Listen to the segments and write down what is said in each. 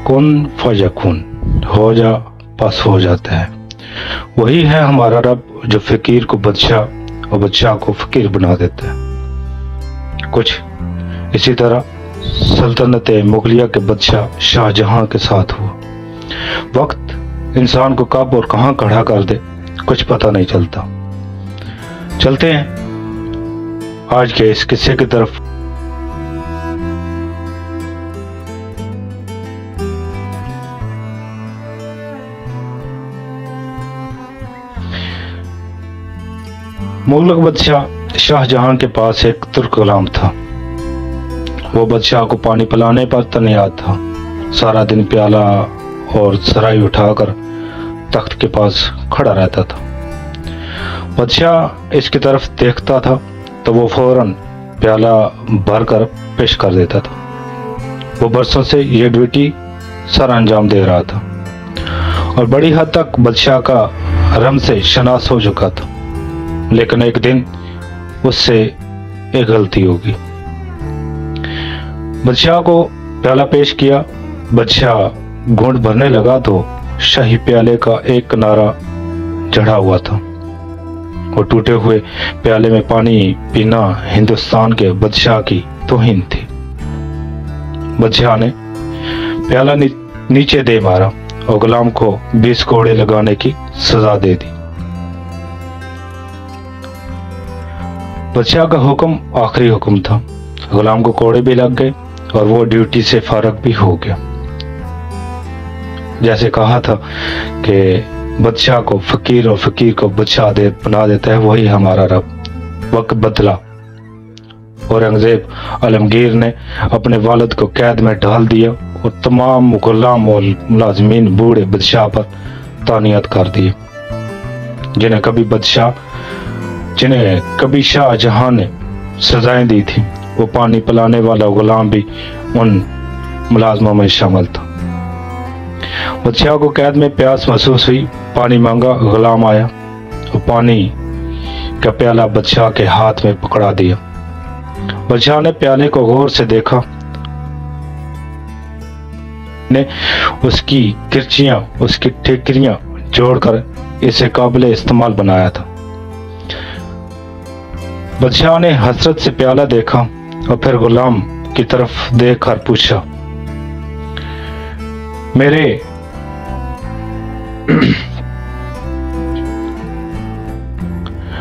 कुन फयकून, हो जा बस हो जाता है। वही है हमारा रब जो फकीर को बादशाह और बादशाह को फकीर बना देता है। कुछ इसी तरह सल्तनत मुगलिया के बादशाह शाहजहां के साथ हुआ। वक्त इंसान को कब और कहां खड़ा कर दे कुछ पता नहीं चलता। चलते हैं आज के इस किस्से की तरफ। मुगलक बादशाह शाहजहां के पास एक तुर्क गुलाम था। वो बादशाह को पानी पिलाने पर तैनात था। सारा दिन प्याला और सराय उठाकर तख्त के पास खड़ा रहता था। बादशाह इसकी तरफ देखता था तो वो फौरन प्याला भरकर पेश कर देता था। वो बरसों से ये ड्यूटी सर अंजाम दे रहा था और बड़ी हद तक बादशाह का रम से शनास हो चुका था। लेकिन एक दिन उससे एक गलती होगी। बादशाह को प्याला पेश किया। बादशाह घूंट भरने लगा तो शाही प्याले का एक किनारा चढ़ा हुआ था। वो टूटे हुए प्याले में पानी पीना हिंदुस्तान के बादशाह की तौहीन थी। बादशाह ने प्याला नीचे दे मारा और गुलाम को 20 कोड़े लगाने की सजा दे दी। बादशाह का हुक्म आखिरी हुक्म था। गुलाम को कोड़े भी लग गए और वो ड्यूटी से फारग भी हो गया। जैसे कहा था कि बादशाह को फकीर और फकीर को बादशाह बना देता है, वही हमारा रब। वक्त बदला। औरंगजेब आलमगीर ने अपने वालिद को कैद में डाल दिया और तमाम गुलाम और मुलाजिमीन बूढ़े बादशाह पर तानियत कर दिए। जिन्हें कभी शाहजहां ने सजाएं दी थी, वो पानी पिलाने वाला गुलाम भी उन मुलाजमों में शामिल था। बादशाह को कैद में प्यास महसूस हुई। पानी मांगा, गुलाम आया और पानी का प्याला बादशाह के हाथ में पकड़ा दिया। बादशाह ने प्याले को गौर से देखा। ने उसकी किरचियां, उसकी ठेकरियां जोड़कर इसे काबिले इस्तेमाल बनाया था। बादशाह ने हसरत से प्याला देखा और फिर गुलाम की तरफ देखकर पूछा,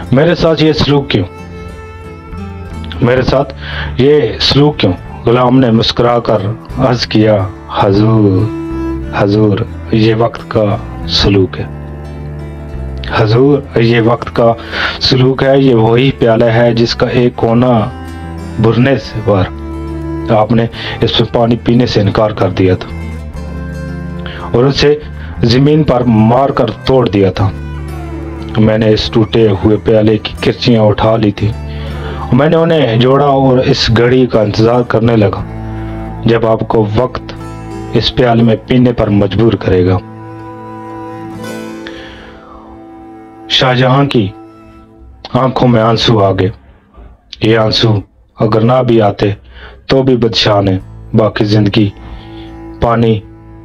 मेरे साथ ये सलूक क्यों? गुलाम ने मुस्कुराकर अर्ज किया, हजूर ये वक्त का सलूक है। हजूर ये वक्त का सलूक है। ये वही प्याला है जिसका एक कोना भरने से बार आपने इसमें पानी पीने से इनकार कर दिया था और उसे जमीन पर मारकर तोड़ दिया था। मैंने इस टूटे हुए प्याले की किरचियां उठा ली थी। मैंने उन्हें जोड़ा और इस घड़ी का इंतजार करने लगा जब आपको वक्त इस प्याले में पीने पर मजबूर करेगा। शाहजहां की आंखों में आंसू आ गए। ये आंसू अगर ना भी आते तो भी बादशाह ने बाकी जिंदगी पानी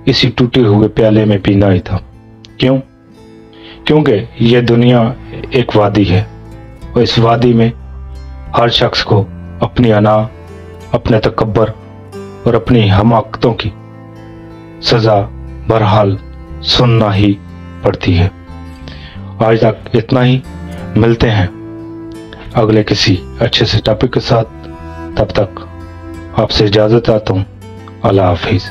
इसी टूटे हुए प्याले में पीना ही था। क्यों? क्योंकि ये दुनिया एक वादी है और इस वादी में हर शख्स को अपनी अना, अपने तकब्बर और अपनी हमाकतों की सजा बहरहाल सुनना ही पड़ती है। आज तक इतना ही। मिलते हैं अगले किसी अच्छे से टॉपिक के साथ। तब तक आपसे इजाजत चाहता हूँ। अल्लाह हाफिज।